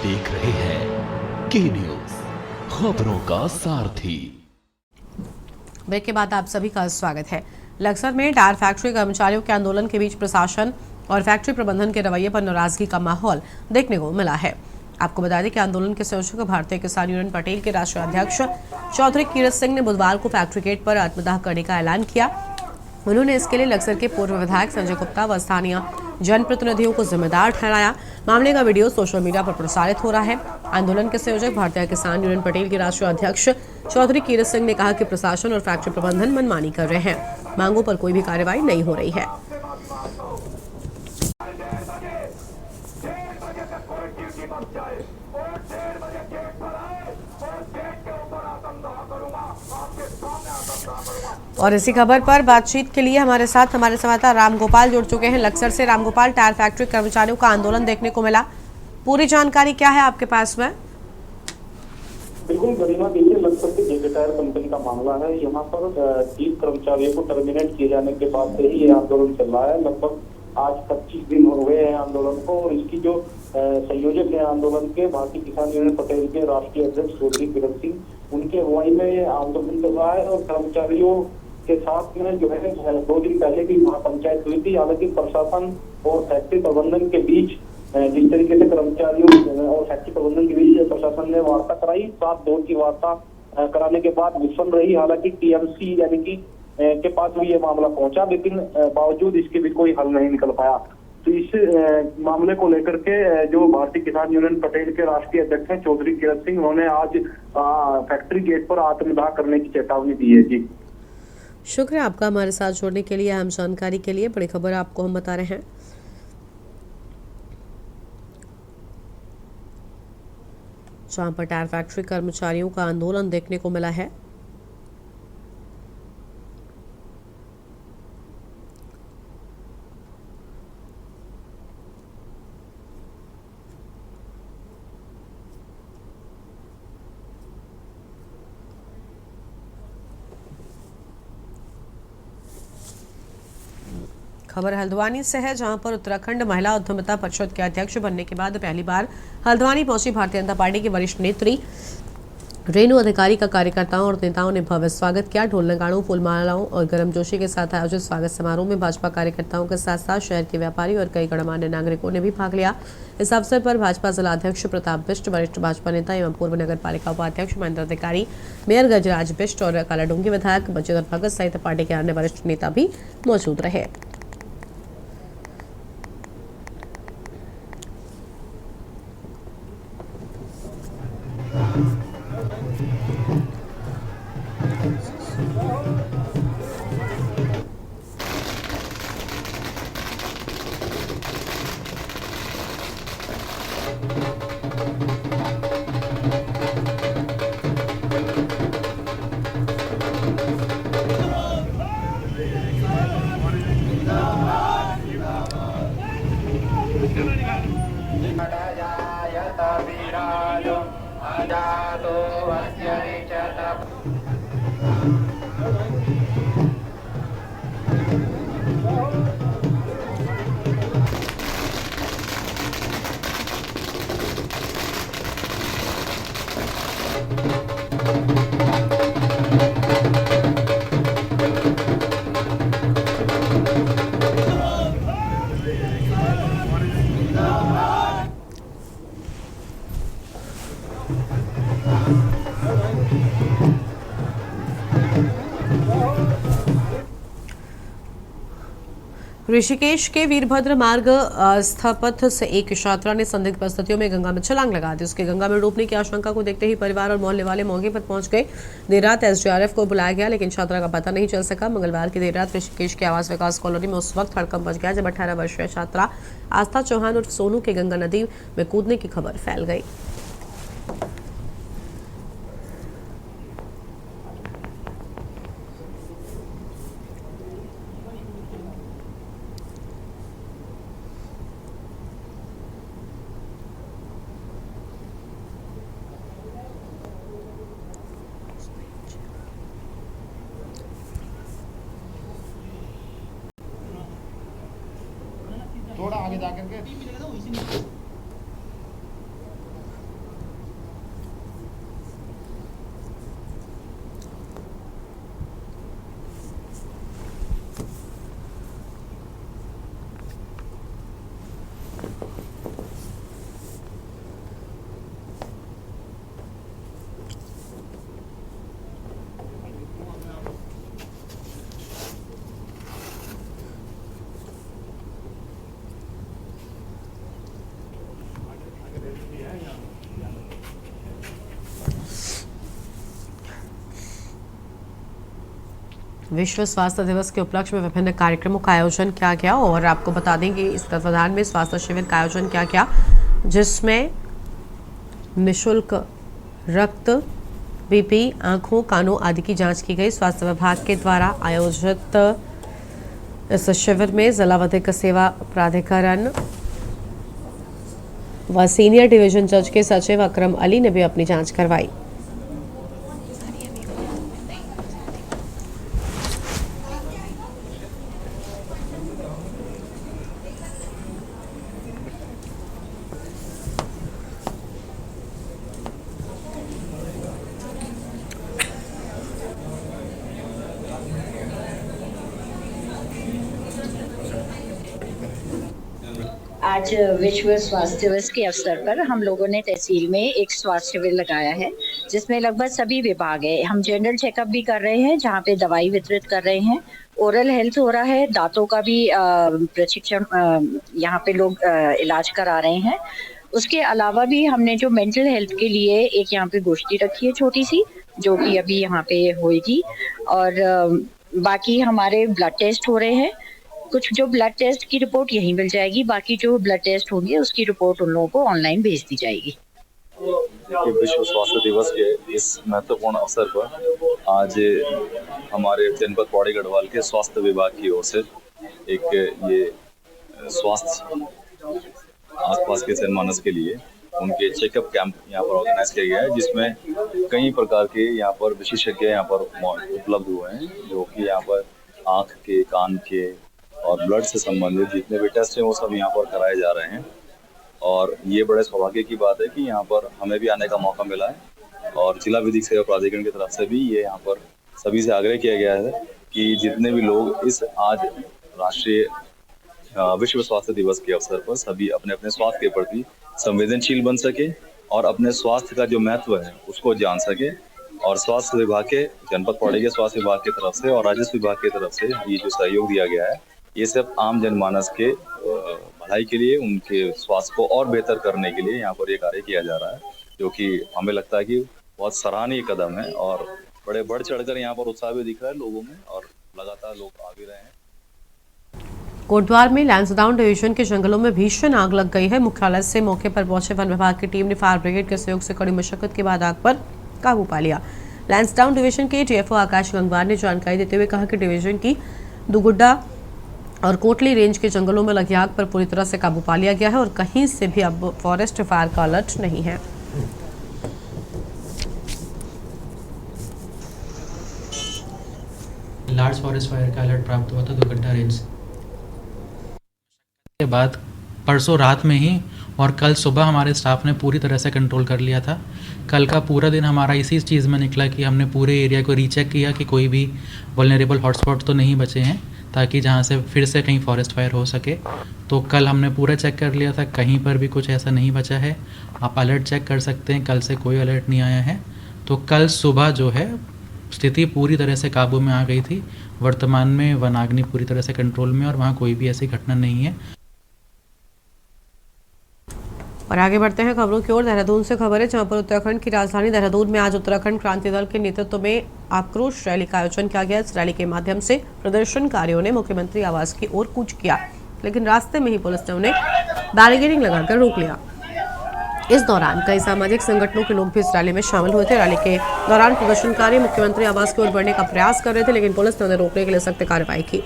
देख रहे हैं के न्यूज, खबरों का सारथी। ब्रेक के बाद आप सभी का स्वागत है। लक्सर में टायर फैक्ट्री कर्मचारियों के आंदोलन के बीच प्रशासन और फैक्ट्री प्रबंधन के रवैये पर नाराजगी का माहौल देखने को मिला है। आपको बता दें कि आंदोलन के संयोजक भारतीय किसान यूनियन पटेल के राष्ट्रीय अध्यक्ष चौधरी कीरत सिंह ने बुधवार को फैक्ट्री गेट पर आत्मदाह करने का ऐलान किया। उन्होंने इसके लिए लक्सर के पूर्व विधायक संजय गुप्ता व स्थानीय जनप्रतिनिधियों को जिम्मेदार ठहराया। मामले का वीडियो सोशल मीडिया पर प्रसारित हो रहा है। आंदोलन के संयोजक भारतीय किसान यूनियन पटेल के राष्ट्रीय अध्यक्ष चौधरी कीरत सिंह ने कहा कि प्रशासन और फैक्ट्री प्रबंधन मनमानी कर रहे हैं। मांगों पर कोई भी कार्रवाई नहीं हो रही है। और इसी खबर पर बातचीत के लिए हमारे साथ हमारे संवाददाता रामगोपाल जुड़ चुके हैं लक्सर से। रामगोपाल, टायर फैक्ट्री कर्मचारियों का आंदोलन देखने को मिला, पूरी जानकारी क्या है आपके पास में? बिल्कुल गरिमा, देखिए लक्सर के जेके टायर कंपनी का मामला है। यहाँ पर 30 कर्मचारियों को टर्मिनेट किए जाने के बाद से ही ये आंदोलन चल रहा है। लगभग आज 25 दिन हो गए हैं आंदोलन को। और इसकी जो संयोजक है आंदोलन के, भारतीय किसान यूनियन पटेल के राष्ट्रीय अध्यक्ष चौधरी कीरत सिंह, उनके अगुवाई में आंदोलन चल रहा है। और कर्मचारियों के साथ में जो है 2 दिन पहले भी वहाँ पंचायत हुई थी। हालांकि प्रशासन और फैक्ट्री प्रबंधन के बीच जिस तरीके से कर्मचारियों और फैक्ट्री प्रबंधन के बीच प्रशासन ने वार्ता कराई, 7 दौर की वार्ता कराने के बाद विफल रही। हालांकि टीएमसी यानी कि के पास भी ये मामला पहुंचा, लेकिन बावजूद इसके भी कोई हल नहीं निकल पाया। तो इस मामले को लेकर के जो भारतीय किसान यूनियन पटेल के राष्ट्रीय अध्यक्ष हैं चौधरी कीरत सिंह, उन्होंने आज फैक्ट्री गेट पर आत्मदाह करने की चेतावनी दी है। जी शुक्रिया आपका हमारे साथ जुड़ने के लिए, अहम जानकारी के लिए। बड़ी खबर आपको हम बता रहे हैं। जहां पर टायर फैक्ट्री कर्मचारियों का आंदोलन देखने को मिला है। खबर हल्द्वानी से है, जहां पर उत्तराखंड महिला उद्यमिता परिषद के अध्यक्ष बनने के बाद पहली बार हल्द्वानी पहुंची भारतीय जनता पार्टी की वरिष्ठ नेत्री रेणु अधिकारी का कार्यकर्ताओं और नेताओं ने भव्य स्वागत किया। ढोल नगाड़ों, फूलमालाओं और गर्मजोशी के साथ आयोजित स्वागत समारोह में भाजपा कार्यकर्ताओं के साथ साथ शहर के व्यापारी और कई गणमान्य नागरिकों ने भी भाग लिया। इस अवसर पर भाजपा जिलाध्यक्ष प्रताप बिष्ट, वरिष्ठ भाजपा नेता एवं पूर्व नगर पालिका उपाध्यक्ष महेंद्र अधिकारी, मेयर गजराज बिष्ट और कालाडूंगी विधायक बचेंद्र भगत सहित पार्टी के अन्य वरिष्ठ नेता भी मौजूद रहे। ऋषिकेश के वीरभद्र मार्ग स्थापथ से एक छात्रा ने संदिग्ध परिस्थितियों में गंगा में छलांग लगा दी। उसके गंगा में डूबने की आशंका को देखते ही परिवार और मोहल्ले वाले मौके पर पहुंच गए। देर रात एसडीआरएफ को बुलाया गया, लेकिन छात्रा का पता नहीं चल सका। मंगलवार की देर रात ऋषिकेश के आवास विकास कॉलोनी में उस वक्त हड़कंप मच गया जब 18 वर्षीय छात्रा आस्था चौहान उर्फ सोनू के गंगा नदी में कूदने की खबर फैल गई। थोड़ा आगे जाकर के विश्व स्वास्थ्य दिवस के उपलक्ष्य में विभिन्न कार्यक्रमों का आयोजन किया गया और आपको बता दें कि इस तत्वाधान में स्वास्थ्य शिविर का आयोजन किया गया, जिसमें निःशुल्क रक्त, बीपी, आंखों, कानों आदि की जांच की गई। स्वास्थ्य विभाग के द्वारा आयोजित इस शिविर में जिला विधिक सेवा प्राधिकरण व सीनियर डिवीजन जज के सचिव अकरम अली ने भी अपनी जांच करवाई। आज विश्व स्वास्थ्य दिवस के अवसर पर हम लोगों ने तहसील में एक स्वास्थ्य शिविर लगाया है, जिसमें लगभग सभी विभाग है। हम जनरल चेकअप भी कर रहे हैं, जहाँ पे दवाई वितरित कर रहे हैं, ओरल हेल्थ हो रहा है, दांतों का भी प्रशिक्षण यहाँ पे लोग इलाज करा रहे हैं। उसके अलावा भी हमने जो मेंटल हेल्थ के लिए एक यहाँ पे गोष्ठी रखी है छोटी सी, जो कि अभी यहाँ पे होगी। और बाकी हमारे ब्लड टेस्ट हो रहे हैं। कुछ जो ब्लड टेस्ट की रिपोर्ट यहीं मिल जाएगी, बाकी जो ब्लड टेस्ट होंगे उसकी रिपोर्ट उन लोगों को ऑनलाइन भेज दी जाएगी। विश्व स्वास्थ्य दिवस के इस महत्वपूर्ण अवसर पर आज हमारे जनपद पौड़ी गढ़वाल के स्वास्थ्य विभाग की ओर से एक ये स्वास्थ्य आसपास के जनमानस के लिए उनके चेकअप कैंप यहाँ पर ऑर्गेनाइज किया गया है, जिसमें कई प्रकार के यहाँ पर विशेषज्ञ यहाँ पर उपलब्ध हुए हैं, जो कि यहाँ पर आँख के, कान के और ब्लड से संबंधित जितने भी टेस्ट हैं वो सब यहाँ पर कराए जा रहे हैं। और ये बड़े सौभाग्य की बात है कि यहाँ पर हमें भी आने का मौका मिला है और जिला विधिक सेवा प्राधिकरण की तरफ से भी ये यहाँ पर सभी से आग्रह किया गया है कि जितने भी लोग इस आज राष्ट्रीय विश्व स्वास्थ्य दिवस के अवसर पर सभी अपने अपने स्वास्थ्य के प्रति संवेदनशील बन सके और अपने स्वास्थ्य का जो महत्व है उसको जान सके। और स्वास्थ्य विभाग के जनपद पौड़ी के स्वास्थ्य विभाग की तरफ से और राजस्व विभाग की तरफ से ये जो सहयोग दिया गया है, ये सब आम जनमानस के भलाई के लिए, उनके स्वास्थ्य को और बेहतर करने के लिए यहाँ पर ये कार्य किया जा रहा है, जो कि हमें लगता है कि बहुत सराहनीय कदम है और बड़े बढ़ चढ़कर यहाँ पर उत्साह भी दिख रहा है लोगों में और लगातार लोग आ भी रहे हैं। कोटद्वार में लैंसडाउन डिवीजन के जंगलों में भीषण आग लग गई है। मुख्यालय से मौके पर पहुंचे वन विभाग की टीम ने फायर ब्रिगेड के सहयोग से कड़ी मशक्कत के बाद आग पर काबू पा लिया। लैंसडाउन डिवीजन के डीएफओ आकाश गंगवार ने जानकारी देते हुए कहा कि डिवीजन की दुगुड्डा और कोटली रेंज के जंगलों में लगी आग पर पूरी तरह से काबू पा लिया गया है और कहीं से भी अब फॉरेस्ट फायर का अलर्ट नहीं है। लार्ज फॉरेस्ट फायर का अलर्ट प्राप्त हुआ था दुगड्डा रेंज के बाद परसों रात में ही, और कल सुबह हमारे स्टाफ ने पूरी तरह से कंट्रोल कर लिया था। कल का पूरा दिन हमारा इसी चीज़ में निकला कि हमने पूरे एरिया को रीचेक किया कि कोई भी वल्नरेबल हॉटस्पॉट तो नहीं बचे हैं, ताकि जहाँ से फिर से कहीं फॉरेस्ट फायर हो सके। तो कल हमने पूरा चेक कर लिया था, कहीं पर भी कुछ ऐसा नहीं बचा है। आप अलर्ट चेक कर सकते हैं, कल से कोई अलर्ट नहीं आया है। तो कल सुबह जो है स्थिति पूरी तरह से काबू में आ गई थी। वर्तमान में वनाग्नि पूरी तरह से कंट्रोल में और वहाँ कोई भी ऐसी घटना नहीं है। और आगे बढ़ते हैं खबरों की ओर। देहरादून से खबर है, जहां पर उत्तराखंड की राजधानी देहरादून में आज उत्तराखंड क्रांति दल के नेतृत्व में आक्रोश रैली का आयोजन किया गया। इस रैली के माध्यम से प्रदर्शनकारियों ने मुख्यमंत्री आवास की ओर कूच किया, लेकिन रास्ते में ही पुलिस ने उन्हें बैरिकेडिंग लगाकर रोक लिया। इस दौरान कई सामाजिक संगठनों के लोग भी इस रैली में शामिल हुए थे। रैली के दौरान प्रदर्शनकारी मुख्यमंत्री आवास की ओर बढ़ने का प्रयास कर रहे थे, लेकिन पुलिस ने उन्हें रोकने के लिए सख्त कार्रवाई की।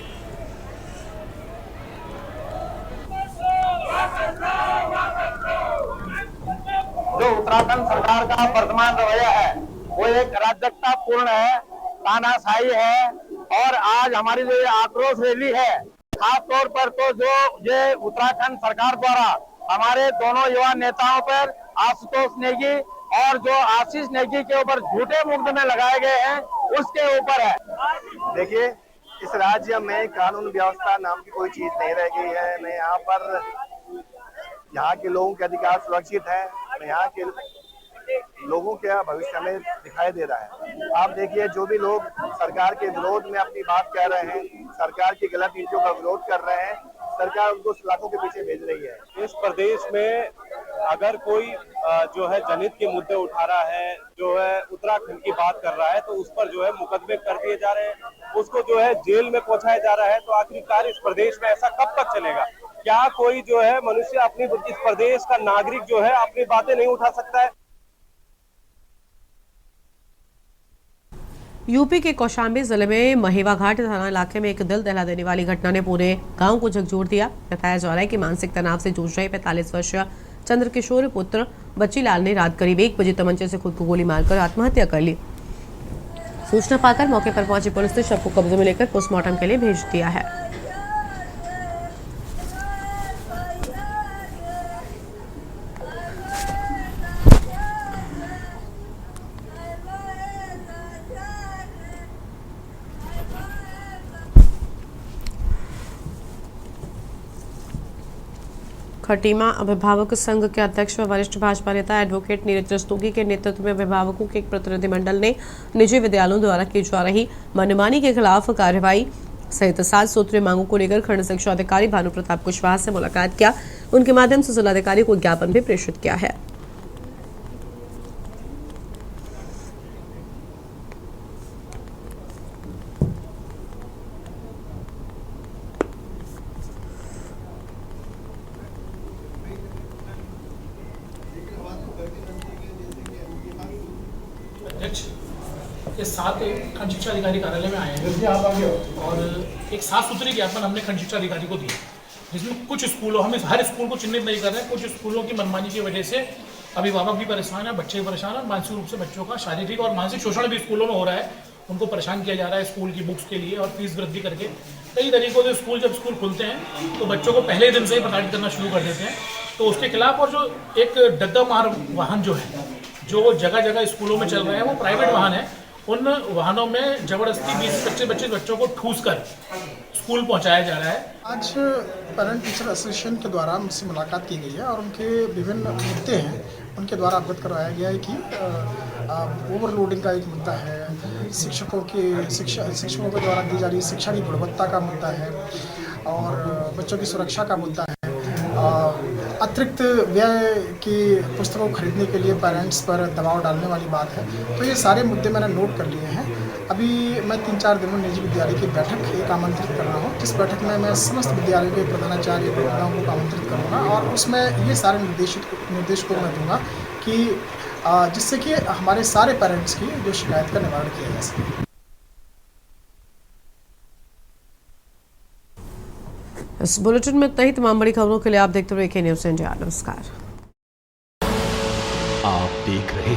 जो उत्तराखंड सरकार का वर्तमान रवैया है वो एक अराजकतापूर्ण है, तानाशाही है। और आज हमारी जो ये आक्रोश रैली है, खास तौर पर तो जो ये उत्तराखंड सरकार द्वारा हमारे दोनों युवा नेताओं पर आशुतोष नेगी और जो आशीष नेगी के ऊपर झूठे मुकदमे लगाए गए हैं उसके ऊपर है। देखिए, इस राज्य में कानून व्यवस्था नाम की कोई चीज नहीं रह गई है। न यहाँ पर यहाँ के लोगों के अधिकार सुरक्षित है, न यहाँ के लोगों के भविष्य में दिखाई दे रहा है। आप देखिए, जो भी लोग सरकार के विरोध में अपनी बात कह रहे हैं, सरकार की गलत नीतियों का विरोध कर रहे हैं, सरकार उनको सलाखों के पीछे भेज रही है। इस प्रदेश में अगर कोई जो है जनहित के मुद्दे उठा रहा है, जो है उत्तराखंड की बात कर रहा है, तो उस पर जो है मुकदमे कर दिए जा रहे हैं, उसको जो है जेल में पहुंचाया जा रहा है। तो आखिरकार इस प्रदेश में ऐसा कब तक चलेगा? क्या कोई जो है मनुष्य अपनी इस प्रदेश का नागरिक जो है अपनी बातें नहीं उठा सकता है? यूपी के कौशाम्बी जिले में महेवा घाट थाना इलाके में एक दिल दहला देने वाली घटना ने पूरे गांव को झकझोर दिया। बताया जा रहा है कि मानसिक तनाव से जूझ रहे 45 वर्षीय चंद्रकिशोर पुत्र बच्चीलाल ने रात करीब 1 बजे तमंचे से खुद को गोली मारकर आत्महत्या कर ली। सूचना पाकर मौके पर पहुंची पुलिस ने शव को कब्जे में लेकर पोस्टमार्टम के लिए भेज दिया है। खटीमा अभिभावक संघ के अध्यक्ष व वरिष्ठ भाजपा नेता एडवोकेट नीरज रस्तोगी के नेतृत्व में अभिभावकों के एक प्रतिनिधिमंडल ने निजी विद्यालयों द्वारा की जा रही मनमानी के खिलाफ कार्रवाई सहित 7 सूत्रीय मांगों को लेकर खंड शिक्षा अधिकारी भानु प्रताप कुशवाहा से मुलाकात किया। उनके माध्यम से जिलाधिकारी को ज्ञापन भी प्रेषित किया है। अध्यक्ष के साथ खंड शिक्षा अधिकारी कार्यालय में आए हैं और एक 7 सूत्रीय ज्ञापन हमने खंड शिक्षा अधिकारी को दिया, जिसमें कुछ स्कूलों, हम हर स्कूल को चिन्हित नहीं कर रहे हैं, कुछ स्कूलों की मनमानी की वजह से अभिभावक भी परेशान है, बच्चे भी परेशान है, मानसिक रूप से बच्चों का शारीरिक और मानसिक शोषण भी स्कूलों में हो रहा है। उनको परेशान किया जा रहा है स्कूल की बुक्स के लिए और फीस वृद्धि करके कई तरीकों से जब स्कूल खुलते हैं तो बच्चों को पहले दिन से ही प्रताड़ित करना शुरू कर देते हैं। तो उसके खिलाफ, और जो एक डग्गा मार वाहन जो है, जो जगह जगह स्कूलों में चल रहे हैं, वो प्राइवेट वाहन है। उन वाहनों में जबरदस्ती 20-25 बच्चों को ठूस कर स्कूल पहुंचाया जा रहा है। आज पेरेंट टीचर एसोसिएशन के द्वारा मुझसे मुलाकात की गई है और उनके विभिन्न मुद्दे हैं, उनके द्वारा अवगत करवाया गया है कि ओवरलोडिंग का एक मुद्दा है, शिक्षकों के द्वारा दी जा रही शिक्षा की गुणवत्ता का मुद्दा है और बच्चों की सुरक्षा का मुद्दा है। अतिरिक्त व्यय की पुस्तकों को खरीदने के लिए पेरेंट्स पर दबाव डालने वाली बात है। तो ये सारे मुद्दे मैंने नोट कर लिए हैं। अभी मैं 3-4 दिनों में निजी विद्यालय की बैठक एक आमंत्रित कर रहा हूँ, जिस बैठक में मैं समस्त विद्यालयों के प्रधानाचार्य प्रबंधकों को आमंत्रित करूँगा और उसमें ये सारे निर्देश को मैं दूँगा कि जिससे कि हमारे सारे पेरेंट्स की जो शिकायत का निवारण किया जा सके। इस बुलेटिन में इतना ही। तमाम बड़ी खबरों के लिए आप देखते रहिए के न्यूज़ इंडिया। नमस्कार। आप देख रहे